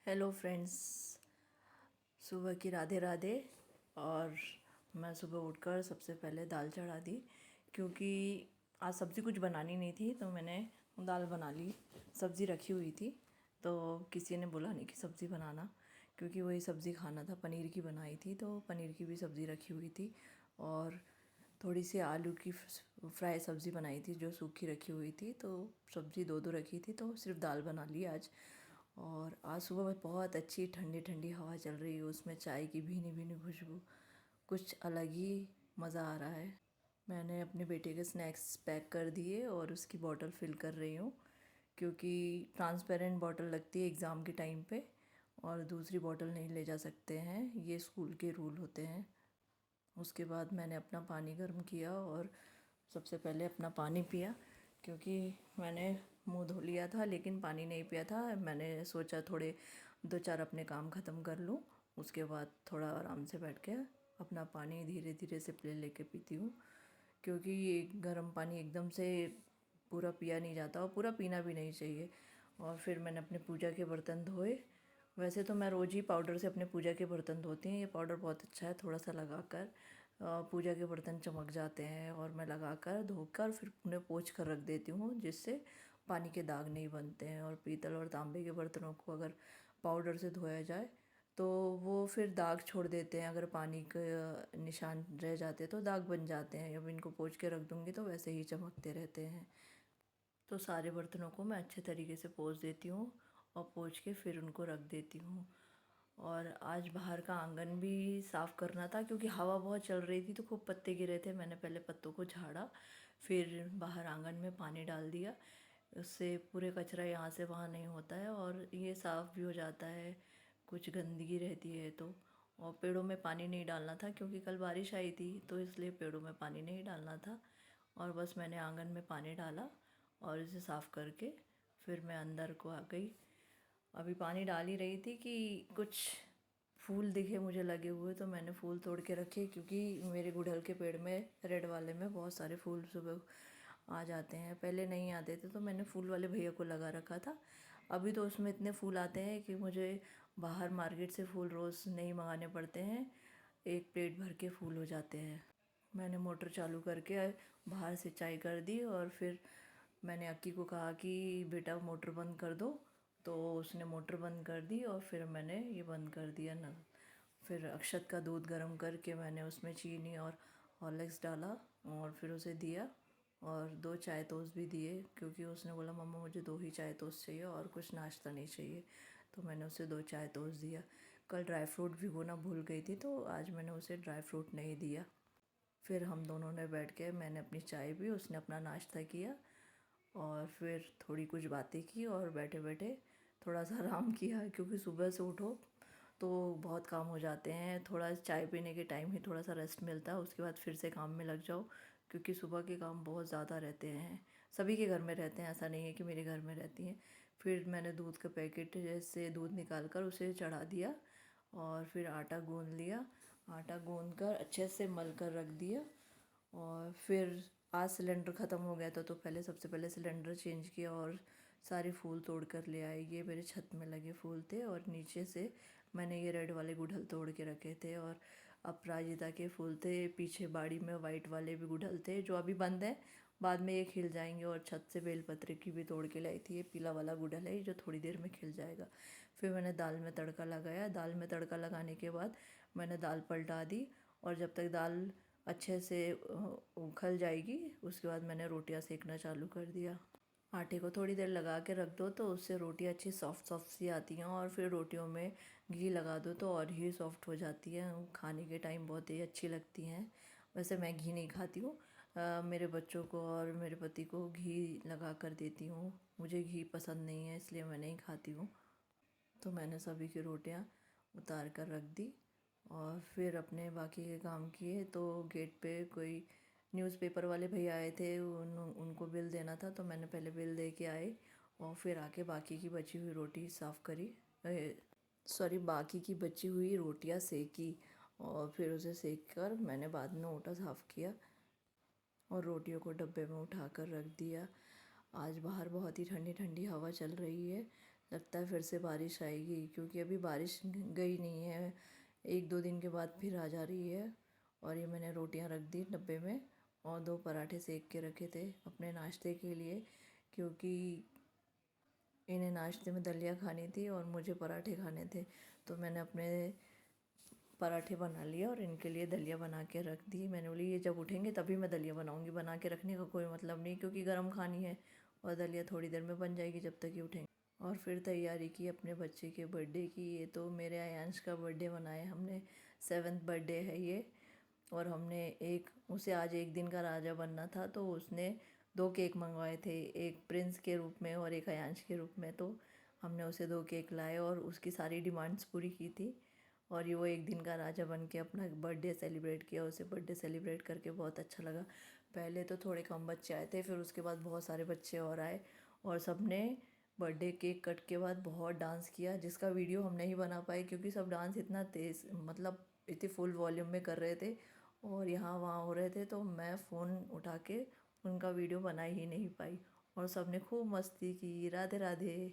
Hello friends, सुबह की राधे राधे। और मैं सुबह उठकर सबसे पहले दाल चढ़ा दी, क्योंकि आज सब्ज़ी कुछ बनानी नहीं थी तो मैंने दाल बना ली। सब्ज़ी रखी हुई थी तो किसी ने बोला नहीं कि सब्ज़ी बनाना, क्योंकि वही सब्ज़ी खाना था। पनीर की बनाई थी तो पनीर की भी सब्ज़ी रखी हुई थी, और थोड़ी सी आलू की फ्राई सब्ज़ी बनाई थी जो सूखी रखी हुई थी। तो सब्ज़ी दो रखी थी तो सिर्फ दाल बना ली आज। और आज सुबह में बहुत अच्छी ठंडी ठंडी हवा चल रही है, उसमें चाय की भीनी भीनी खुशबू, कुछ अलग ही मज़ा आ रहा है। मैंने अपने बेटे के स्नैक्स पैक कर दिए और उसकी बॉटल फिल कर रही हूँ, क्योंकि ट्रांसपेरेंट बॉटल लगती है एग्ज़ाम के टाइम पे, और दूसरी बॉटल नहीं ले जा सकते हैं, ये स्कूल के रूल होते हैं। उसके बाद मैंने अपना पानी गर्म किया और सबसे पहले अपना पानी पिया, क्योंकि मैंने मुंह धो लिया था लेकिन पानी नहीं पिया था। मैंने सोचा थोड़े 2-4 अपने काम ख़त्म कर लूँ, उसके बाद थोड़ा आराम से बैठ के अपना पानी धीरे धीरे से लेके पीती हूँ, क्योंकि ये गर्म पानी एकदम से पूरा पिया नहीं जाता और पूरा पीना भी नहीं चाहिए। और फिर मैंने अपने पूजा के बर्तन धोए। वैसे तो मैं रोज़ ही पाउडर से अपने पूजा के बर्तन धोती हूँ, ये पाउडर बहुत अच्छा है। थोड़ा सा लगाकर पूजा के बर्तन चमक जाते हैं, और मैं लगाकर धोकर फिर उन्हें पोंछ कर रख देती हूँ, जिससे पानी के दाग नहीं बनते हैं। और पीतल और तांबे के बर्तनों को अगर पाउडर से धोया जाए तो वो फिर दाग छोड़ देते हैं। अगर पानी के निशान रह जाते तो दाग बन जाते हैं। अब इनको पोंछ के रख दूँगी तो वैसे ही चमकते रहते हैं। तो सारे बर्तनों को मैं अच्छे तरीके से पोंछ देती हूँ और पोंछ के फिर उनको रख देती हूँ। और आज बाहर का आंगन भी साफ़ करना था, क्योंकि हवा बहुत चल रही थी तो खूब पत्ते गिरे थे। मैंने पहले पत्तों को झाड़ा, फिर बाहर आंगन में पानी डाल दिया। उससे पूरे कचरा यहाँ से वहाँ नहीं होता है और ये साफ़ भी हो जाता है, कुछ गंदगी रहती है तो। और पेड़ों में पानी नहीं डालना था, क्योंकि कल बारिश आई थी तो इसलिए पेड़ों में पानी नहीं डालना था। और बस मैंने आंगन में पानी डाला और इसे साफ़ करके फिर मैं अंदर को आ गई। अभी पानी डाल ही रही थी कि कुछ फूल दिखे मुझे लगे हुए, तो मैंने फूल तोड़ के रखे, क्योंकि मेरे गुड़हल के पेड़ में, रेड वाले में, बहुत सारे फूल सुबह आ जाते हैं। पहले नहीं आते थे तो मैंने फूल वाले भैया को लगा रखा था। अभी तो उसमें इतने फूल आते हैं कि मुझे बाहर मार्केट से फूल रोज़ नहीं मंगाने पड़ते हैं, एक प्लेट भर के फूल हो जाते हैं। मैंने मोटर चालू करके बाहर सिंचाई कर दी, और फिर मैंने अक्की को कहा कि बेटा मोटर बंद कर दो, तो उसने मोटर बंद कर दी और फिर मैंने ये बंद कर दिया नल। फिर अक्षत का दूध गर्म करके मैंने उसमें चीनी और हॉर्लिक्स डाला और फिर उसे दिया, और 2 चाय टोस्ट भी दिए, क्योंकि उसने बोला मम्मा मुझे 2 ही चाय टोस्ट चाहिए और कुछ नाश्ता नहीं चाहिए। तो मैंने उसे 2 चाय टोस्ट दिया। कल ड्राई फ्रूट भिगोना भूल गई थी तो आज मैंने उसे ड्राई फ्रूट नहीं दिया। फिर हम दोनों ने बैठ के, मैंने अपनी चाय पी, उसने अपना नाश्ता किया, और फिर थोड़ी कुछ बातें की और बैठे बैठे थोड़ा सा आराम किया, क्योंकि सुबह से उठो तो बहुत काम हो जाते हैं। थोड़ा चाय पीने के टाइम ही थोड़ा सा रेस्ट मिलता है, उसके बाद फिर से काम में लग जाओ, क्योंकि सुबह के काम बहुत ज़्यादा रहते हैं। सभी के घर में रहते हैं, ऐसा नहीं है कि मेरे घर में रहती हैं। फिर मैंने दूध का पैकेट जैसे दूध निकाल कर उसे चढ़ा दिया, और फिर आटा गूँध लिया। आटा गूँध कर अच्छे से मल कर रख दिया। और फिर आज सिलेंडर ख़त्म हो गया था तो पहले सबसे पहले सिलेंडर चेंज किया और सारे फूल तोड़ कर ले आई। ये मेरे छत में लगे फूल थे, और नीचे से मैंने ये रेड वाले गुड़हल तोड़ के रखे थे, और अपराजिता के फूल थे। पीछे बाड़ी में वाइट वाले भी गुड़हल थे जो अभी बंद हैं, बाद में ये खिल जाएंगे। और छत से बेलपत्र की भी तोड़ के लाई थी। ये पीला वाला गुड़हल है जो थोड़ी देर में खिल जाएगा। फिर मैंने दाल में तड़का लगाया। दाल में तड़का लगाने के बाद मैंने दाल पलटा दी, और जब तक दाल अच्छे से उखल जाएगी उसके बाद मैंने रोटियां सेकना चालू कर दिया। आटे को थोड़ी देर लगा के रख दो तो उससे रोटियां अच्छी सॉफ्ट सॉफ्ट सी आती हैं, और फिर रोटियों में घी लगा दो तो और ही सॉफ्ट हो जाती हैं। खाने के टाइम बहुत ही अच्छी लगती हैं। वैसे मैं घी नहीं खाती हूँ, मेरे बच्चों को और मेरे पति को घी लगा कर देती हूँ। मुझे घी पसंद नहीं है, इसलिए मैं नहीं खाती हूँ। तो मैंने सभी की रोटियां उतार कर रख दी, और फिर अपने बाकी के काम किए। तो गेट पे कोई न्यूज़पेपर वाले भैया आए थे, उनको बिल देना था, तो मैंने पहले बिल दे के आई, और फिर आके बाकी की बची हुई रोटी साफ़ करी, बाकी की बची हुई रोटियां सेकी, और फिर उसे सेक कर मैंने बाद में ओटा साफ़ किया और रोटियों को डब्बे में उठा कर रख दिया। आज बाहर बहुत ही ठंडी ठंडी हवा चल रही है, लगता है फिर से बारिश आएगी, क्योंकि अभी बारिश गई नहीं है, 1-2 दिन के बाद फिर आ जा रही है। और ये मैंने रोटियां रख दी डब्बे में और 2 पराठे सेक के रखे थे अपने नाश्ते के लिए, क्योंकि इन्हें नाश्ते में दलिया खानी थी और मुझे पराठे खाने थे। तो मैंने अपने पराठे बना लिए और इनके लिए दलिया बना के रख दी। मैंने बोली ये जब उठेंगे तभी मैं दलिया बनाऊंगी, बना के रखने का कोई मतलब नहीं, क्योंकि गर्म खानी है और दलिया थोड़ी देर में बन जाएगी जब तक ये उठेंगे। और फिर तैयारी की अपने बच्चे के बर्थडे की। ये तो मेरे आयांश का बर्थडे मनाया हमने, 7th बर्थडे है ये। और हमने उसे आज 1 दिन का राजा बनना था, तो उसने 2 केक मंगवाए थे, एक प्रिंस के रूप में और एक अयांश के रूप में। तो हमने उसे 2 केक लाए और उसकी सारी डिमांड्स पूरी की थी। और ये वो 1 दिन का राजा बन के अपना बर्थडे सेलिब्रेट किया। उसे बर्थडे सेलिब्रेट करके बहुत अच्छा लगा। पहले तो थोड़े कम बच्चे आए थे, फिर उसके बाद बहुत सारे बच्चे और आए और सबने बर्थडे केक कट के बाद बहुत डांस किया, जिसका वीडियो हम नहीं बना पाए क्योंकि सब डांस इतना तेज़, मतलब इतनी फुल वॉल्यूम में कर रहे थे और यहाँ वहाँ हो रहे थे, तो मैं फ़ोन उठा के उनका वीडियो बना ही नहीं पाई। और सबने खूब मस्ती की। राधे राधे।